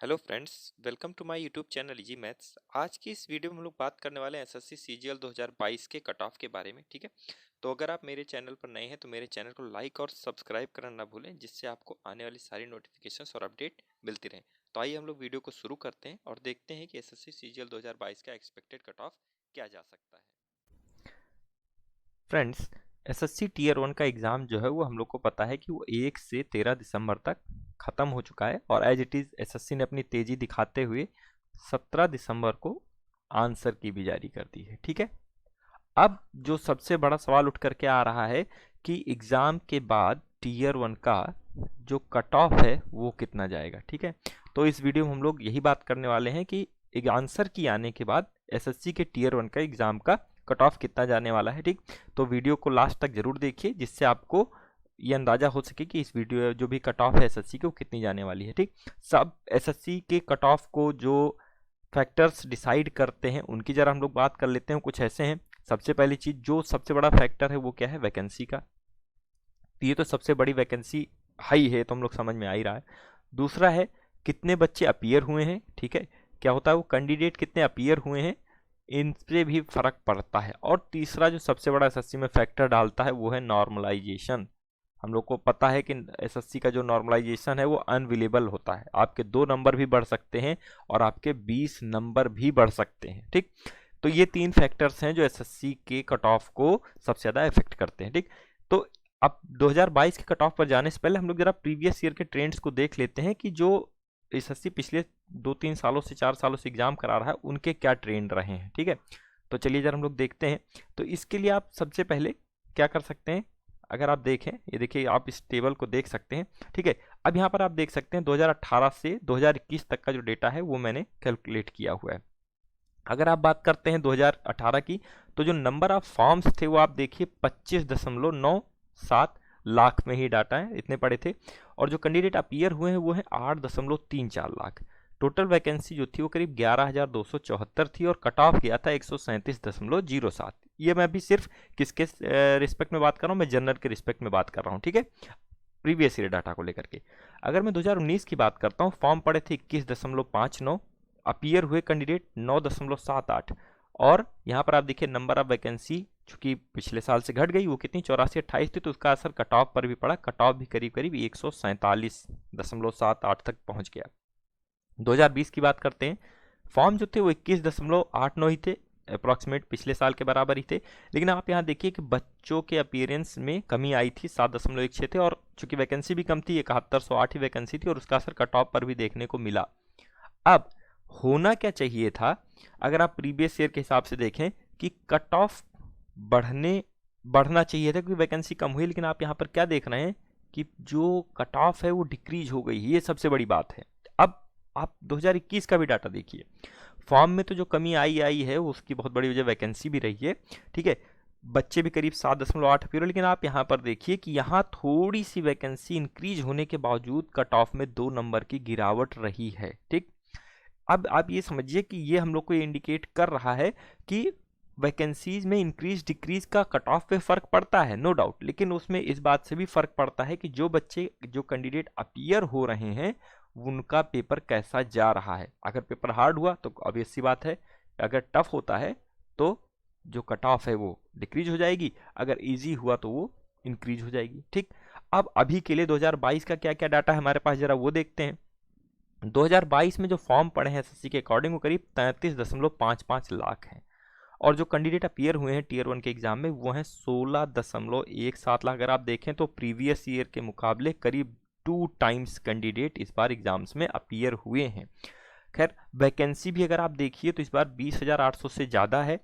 Hello friends, welcome to my YouTube channel easy maths. आज की इस वीडियो में हम लोग बात करने वाले हैं एसएससी सीजीएल 2022 के कट ऑफ के बारे में। ठीक है, तो अगर आप मेरे चैनल पर नए हैं तो मेरे चैनल को लाइक और सब्सक्राइब करना ना भूलें, जिससे आपको आने वाली सारी नोटिफिकेशंस और अपडेट मिलती रहें। तो आइए हम लोग वीडियो को शुरू करते हैं और देखते हैं कि एसएससी सीजीएल 2022 का एक्सपेक्टेड कट ऑफ क्या जा सकता है। फ्रेंड्स, एसएससी टीयर 1 का एग्ज़ाम जो है वो हम लोग को पता है कि वो 1 से 13 दिसंबर तक ख़त्म हो चुका है और एज इट इज़ एसएससी ने अपनी तेज़ी दिखाते हुए 17 दिसंबर को आंसर की भी जारी कर दी है। ठीक है, अब जो सबसे बड़ा सवाल उठ करके आ रहा है कि एग्ज़ाम के बाद टीयर 1 का जो कट ऑफ है वो कितना जाएगा। ठीक है, तो इस वीडियो में हम लोग यही बात करने वाले हैं कि एक आंसर की आने के बाद एसएससी के टीयर 1 का एग्ज़ाम का कट ऑफ कितना जाने वाला है। ठीक, तो वीडियो को लास्ट तक जरूर देखिए, जिससे आपको ये अंदाजा हो सके कि इस वीडियो जो भी कट ऑफ है एसएससी की वो कितनी जाने वाली है। ठीक, सब एसएससी के कट ऑफ को जो फैक्टर्स डिसाइड करते हैं उनकी जरा हम लोग बात कर लेते हैं। कुछ ऐसे हैं, सबसे पहली चीज जो सबसे बड़ा फैक्टर है वो क्या है, वैकेंसी का। तो ये तो सबसे बड़ी वैकेंसी हाई है, तो हम लोग समझ में आ ही रहा है। दूसरा है कितने बच्चे अपीयर हुए हैं। ठीक है, क्या होता है वो कैंडिडेट कितने अपीयर हुए हैं, इन पे भी फर्क पड़ता है। और तीसरा जो सबसे बड़ा एसएससी में फैक्टर डालता है वो है नॉर्मलाइजेशन। हम लोग को पता है कि एसएससी का जो नॉर्मलाइजेशन है वो अनविलेबल होता है, आपके 2 नंबर भी बढ़ सकते हैं और आपके 20 नंबर भी बढ़ सकते हैं। ठीक, तो ये 3 फैक्टर्स हैं जो एसएससी के कट ऑफ को सबसे ज़्यादा इफेक्ट करते हैं। ठीक, तो अब 2022 के कट ऑफ पर जाने से पहले हम लोग जरा प्रीवियस ईयर के ट्रेंड्स को देख लेते हैं कि जो एसएससी पिछले 2-3 सालों से 4 सालों से एग्जाम करा रहा है उनके क्या ट्रेंड रहे हैं। ठीक है, तो चलिए जरा हम लोग देखते हैं। तो इसके लिए आप सबसे पहले क्या कर सकते हैं, अगर आप देखें, ये देखिए आप इस टेबल को देख सकते हैं। ठीक है, अब यहाँ पर आप देख सकते हैं 2018 से 2021 तक का जो डेटा है वो मैंने कैलकुलेट किया हुआ है। अगर आप बात करते हैं 2018 की, तो जो नंबर ऑफ फॉर्म्स थे वो आप देखिए 25.97 लाख में ही डाटा है, इतने पड़े थे। और जो कैंडिडेट अपीयर हुए हैं वो है 8.34 लाख। टोटल वैकेंसी जो थी वो करीब 11,274 थी और कट ऑफ गया था 137.07। ये मैं भी सिर्फ किसके रिस्पेक्ट में बात कर रहा हूँ, मैं जनरल के रिस्पेक्ट में बात कर रहा हूँ। ठीक है, प्रीवियस ईयर डाटा को लेकर के। अगर मैं 2019 की बात करता हूँ, फॉर्म पड़े थे 21.59, अपीयर हुए कैंडिडेट 9.78। और यहाँ पर आप देखिए नंबर ऑफ वैकेंसी चूंकि पिछले साल से घट गई, वो कितनी 84-28 थी, तो उसका असर कट ऑफ पर भी पड़ा। कट ऑफ भी करीब करीब 147.78 तक पहुंच गया। 2020 की बात करते हैं, फॉर्म जो थे वो 21.89 ही थे, अप्रॉक्सीमेट पिछले साल के बराबर ही थे। लेकिन आप यहाँ देखिए कि बच्चों के अपीयरेंस में कमी आई थी, 7.16 थे, और चूंकि वैकेंसी भी कम थी, 7108 ही वैकेंसी थी, और उसका असर कट ऑफ पर भी देखने को मिला। अब होना क्या चाहिए था, अगर आप प्रीवियस ईयर के हिसाब से देखें कि कट ऑफ बढ़ना चाहिए था क्योंकि वैकेंसी कम हुई, लेकिन आप यहाँ पर क्या देख रहे हैं कि जो कट ऑफ है वो डिक्रीज हो गई। ये सबसे बड़ी बात है। अब आप 2021 का भी डाटा देखिए, फॉर्म में तो जो कमी आई है उसकी बहुत बड़ी वजह वैकेंसी भी रही है। ठीक है, बच्चे भी करीब 7.8 अपीयर, लेकिन आप यहाँ पर देखिए कि यहाँ थोड़ी सी वैकेंसी इंक्रीज होने के बावजूद कट ऑफ में 2 नंबर की गिरावट रही है। ठीक, अब आप ये समझिए कि ये हम लोग को ये इंडिकेट कर रहा है कि वैकेंसीज में इंक्रीज डिक्रीज का कट ऑफ पे फर्क पड़ता है, नो डाउट, लेकिन उसमें इस बात से भी फर्क पड़ता है कि जो बच्चे जो कैंडिडेट अपीयर हो रहे हैं उनका पेपर कैसा जा रहा है। अगर पेपर हार्ड हुआ तो ऑब्वियस सी बात है, अगर टफ होता है तो जो कट ऑफ है वो डिक्रीज हो जाएगी, अगर इजी हुआ तो वो इंक्रीज हो जाएगी। ठीक, अब अभी के लिए 2022 का क्या क्या डाटा है हमारे पास, जरा वो देखते हैं। 2022 में जो फॉर्म पड़े हैं एसएससी के अकॉर्डिंग वो करीब 33.55 लाख हैं, और जो कैंडिडेट अपीयर हुए हैं टीयर 1 के एग्जाम में वो हैं 16.17 लाख। अगर आप देखें तो प्रीवियस ईयर के मुकाबले करीब 2 टाइम्स कैंडिडेट इस बार एग्जाम्स में अपीयर हुए हैं। खैर, वैकेंसी भी अगर आप देखिए तो इस बार 20,800 से ज़्यादा है।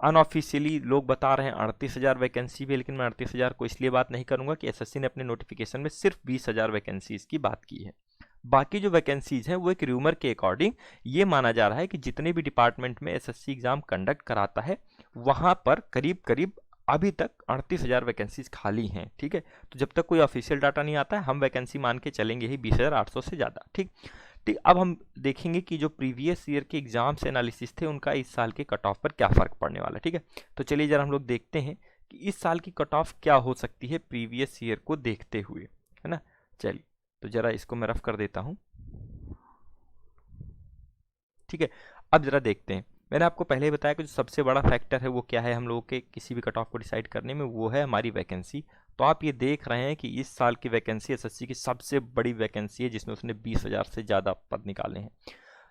अनऑफिशियली लोग बता रहे हैं 38,000 वैकेंसी भी, लेकिन मैं 38,000 को इसलिए बात नहीं करूंगा कि एसएससी ने अपने नोटिफिकेशन में सिर्फ 20,000 वैकेंसीज की बात की है। बाकी जो वैकेंसीज हैं वो एक र्यूमर के अकॉर्डिंग ये माना जा रहा है कि जितने भी डिपार्टमेंट में एसएससी एग्जाम कंडक्ट कराता है वहां पर करीब करीब अभी तक 38,000 वैकेंसीज खाली हैं। ठीक है, तो जब तक कोई ऑफिशियल डाटा नहीं आता है हम वैकेंसी मान के चलेंगे ही 20,800 से ज़्यादा। ठीक, ठीक, अब हम देखेंगे कि जो प्रीवियस ईयर के एग्जाम से एनालिसिस थे उनका इस साल के कट ऑफ पर क्या फ़र्क पड़ने वाला है। ठीक है, तो चलिए जरा हम लोग देखते हैं कि इस साल की कट ऑफ क्या हो सकती है प्रीवियस ईयर को देखते हुए, है ना। चलिए, तो जरा इसको मैं रफ कर देता हूँ। ठीक है, अब जरा देखते हैं। मैंने आपको पहले ही बताया कि जो सबसे बड़ा फैक्टर है वो क्या है हम लोगों के किसी भी कट ऑफ को डिसाइड करने में, वो है हमारी वैकेंसी। तो आप ये देख रहे हैं कि इस साल की वैकेंसी एसएससी की सबसे बड़ी वैकेंसी है, जिसमें उसने 20,000 से ज़्यादा पद निकाले हैं।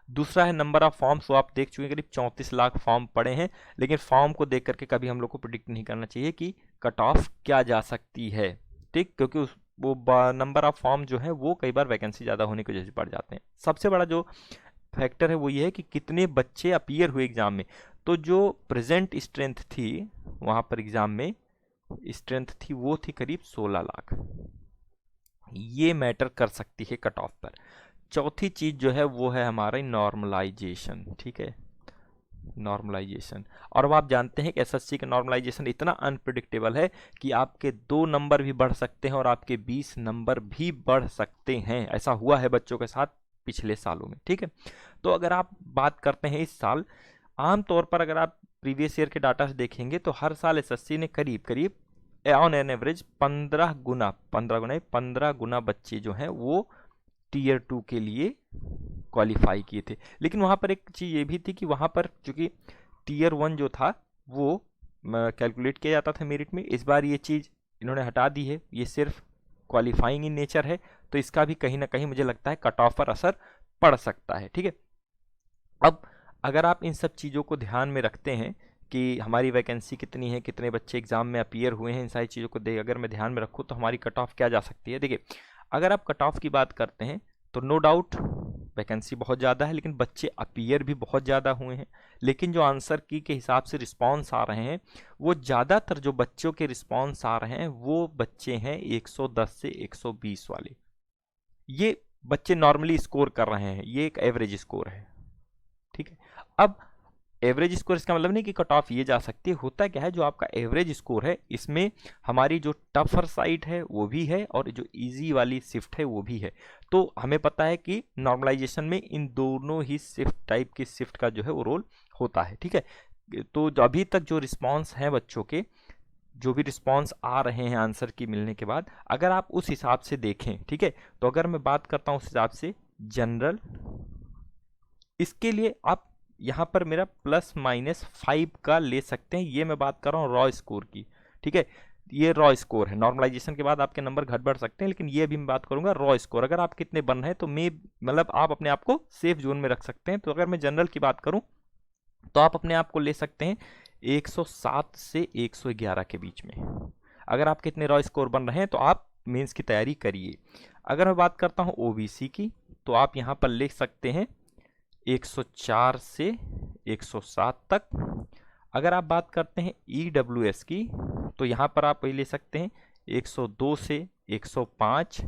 दूसरा है नंबर ऑफ फॉर्म्स, वो आप देख चुके हैं करीब 34 लाख फॉर्म पड़े हैं। लेकिन फॉर्म को देख करके कभी हम लोग को प्रिडिक्ट नहीं करना चाहिए कि कट ऑफ क्या जा सकती है, ठीक, क्योंकि वो नंबर ऑफ फॉर्म जो है वो कई बार वैकेंसी ज़्यादा होने की वजह से बढ़ जाते हैं। सबसे बड़ा जो फैक्टर है वो ये है कि कितने बच्चे अपीयर हुए एग्जाम में। तो जो प्रेजेंट स्ट्रेंथ थी वहाँ पर एग्जाम में, स्ट्रेंथ थी वो थी करीब 16 लाख। ये मैटर कर सकती है कट ऑफ पर। चौथी चीज जो है वो है हमारा नॉर्मलाइजेशन, ठीक है, नॉर्मलाइजेशन। और अब आप जानते हैं कि एसएससी का नॉर्मलाइजेशन इतना अनप्रिडिक्टेबल है कि आपके 2 नंबर भी बढ़ सकते हैं और आपके 20 नंबर भी बढ़ सकते हैं। ऐसा हुआ है बच्चों के साथ पिछले सालों में, ठीक है। तो अगर आप बात करते हैं इस साल, आमतौर पर अगर आप प्रीवियस ईयर के डाटा से देखेंगे तो हर साल एसएससी ने करीब करीब ऑन एन एवरेज 15 गुना बच्चे जो हैं वो टीयर 2 के लिए क्वालिफाई किए थे। लेकिन वहाँ पर एक चीज़ ये भी थी कि वहाँ पर चूंकि टीयर 1 जो था वो कैलकुलेट किया जाता था मेरिट में, इस बार ये चीज़ इन्होंने हटा दी है, ये सिर्फ क्वालिफाइंग इन नेचर है। तो इसका भी कहीं ना कहीं मुझे लगता है कट ऑफ पर असर पड़ सकता है, ठीक है। अब अगर आप इन सब चीज़ों को ध्यान में रखते हैं कि हमारी वैकेंसी कितनी है, कितने बच्चे एग्जाम में अपीयर हुए हैं, इन सारी चीज़ों को अगर मैं ध्यान में रखूँ तो हमारी कट ऑफ क्या जा सकती है। देखिए, अगर आप कट ऑफ की बात करते हैं तो नो डाउट वैकेंसी बहुत ज़्यादा है, लेकिन बच्चे अपीयर भी बहुत ज़्यादा हुए हैं। लेकिन जो आंसर की के हिसाब से रिस्पॉन्स आ रहे हैं, वो ज़्यादातर जो बच्चों के रिस्पॉन्स आ रहे हैं वो बच्चे हैं 110 से 120 वाले। ये बच्चे नॉर्मली स्कोर कर रहे हैं, ये एक एवरेज स्कोर है, ठीक है। अब एवरेज स्कोर इसका मतलब नहीं कि कट ऑफ ये जा सकती है। होता क्या है, जो आपका एवरेज स्कोर है इसमें हमारी जो टफर साइड है वो भी है और जो इजी वाली शिफ्ट है वो भी है। तो हमें पता है कि नॉर्मलाइजेशन में इन दोनों ही शिफ्ट टाइप की शिफ्ट का जो है वो रोल होता है, ठीक है। तो अभी तक जो रिस्पॉन्स है बच्चों के, जो भी रिस्पॉन्स आ रहे हैं आंसर की मिलने के बाद, अगर आप उस हिसाब से देखें, ठीक है, तो अगर मैं बात करता हूँ उस हिसाब से जनरल, इसके लिए आप यहाँ पर मेरा +-5 का ले सकते हैं। ये मैं बात कर रहा हूँ रॉ स्कोर की, ठीक है। ये रॉ स्कोर है, नॉर्मलाइजेशन के बाद आपके नंबर घट बढ़ सकते हैं, लेकिन ये अभी मैं बात करूंगा रॉ स्कोर। अगर आप कितने बन रहे हैं तो मैं मतलब आप अपने आप को सेफ जोन में रख सकते हैं। तो अगर मैं जनरल की बात करूं तो आप अपने आप को ले सकते हैं 107 से 111 के बीच में। अगर आप कितने रॉ स्कोर बन रहे हैं तो आप मेंस की तैयारी करिए। अगर मैं बात करता हूँ ओबीसी की, तो आप यहाँ पर लिख सकते हैं 104 से 107 तक। अगर आप बात करते हैं ईडब्ल्यूएस की, तो यहाँ पर आप ले सकते हैं 102 से 105।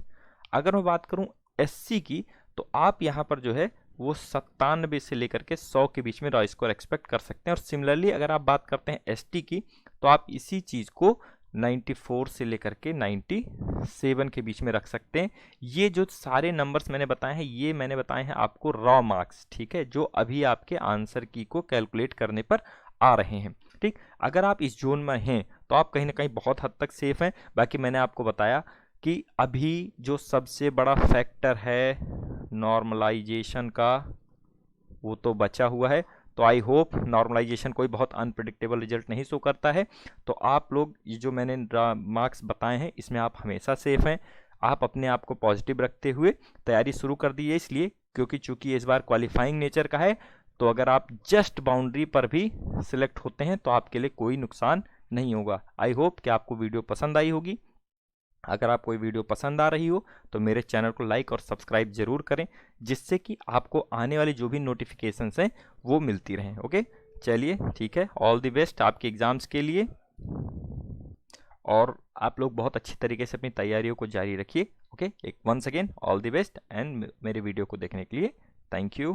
अगर मैं बात करूँ एससी की, तो आप यहाँ पर जो है वो 97 से लेकर के 100 के बीच में रॉ स्कोर एक्सपेक्ट कर सकते हैं। और सिमिलरली अगर आप बात करते हैं एसटी की, तो आप इसी चीज़ को 94 से लेकर के 97 के बीच में रख सकते हैं। ये जो सारे नंबर्स मैंने बताए हैं, ये मैंने बताए हैं आपको रॉ मार्क्स, ठीक है, जो अभी आपके आंसर की को कैलकुलेट करने पर आ रहे हैं, ठीक। अगर आप इस जोन में हैं तो आप कहीं ना कहीं बहुत हद तक सेफ हैं। बाकी मैंने आपको बताया कि अभी जो सबसे बड़ा फैक्टर है नॉर्मलाइजेशन का, वो तो बचा हुआ है। तो आई होप नॉर्मलाइजेशन कोई बहुत अनप्रिडिक्टेबल रिजल्ट नहीं शो करता है। तो आप लोग ये जो मैंने मार्क्स बताए हैं इसमें आप हमेशा सेफ हैं। आप अपने आप को पॉजिटिव रखते हुए तैयारी शुरू कर दीजिए, इसलिए क्योंकि चूंकि इस बार क्वालिफाइंग नेचर का है। तो अगर आप जस्ट बाउंड्री पर भी सिलेक्ट होते हैं तो आपके लिए कोई नुकसान नहीं होगा। आई होप कि आपको वीडियो पसंद आई होगी। अगर आप कोई वीडियो पसंद आ रही हो तो मेरे चैनल को लाइक और सब्सक्राइब जरूर करें, जिससे कि आपको आने वाली जो भी नोटिफिकेशंस हैं वो मिलती रहें। ओके, चलिए ठीक है, ऑल द बेस्ट आपके एग्ज़ाम्स के लिए। और आप लोग बहुत अच्छी तरीके से अपनी तैयारियों को जारी रखिए। ओके, एक once again all the best and मेरे वीडियो को देखने के लिए थैंक यू।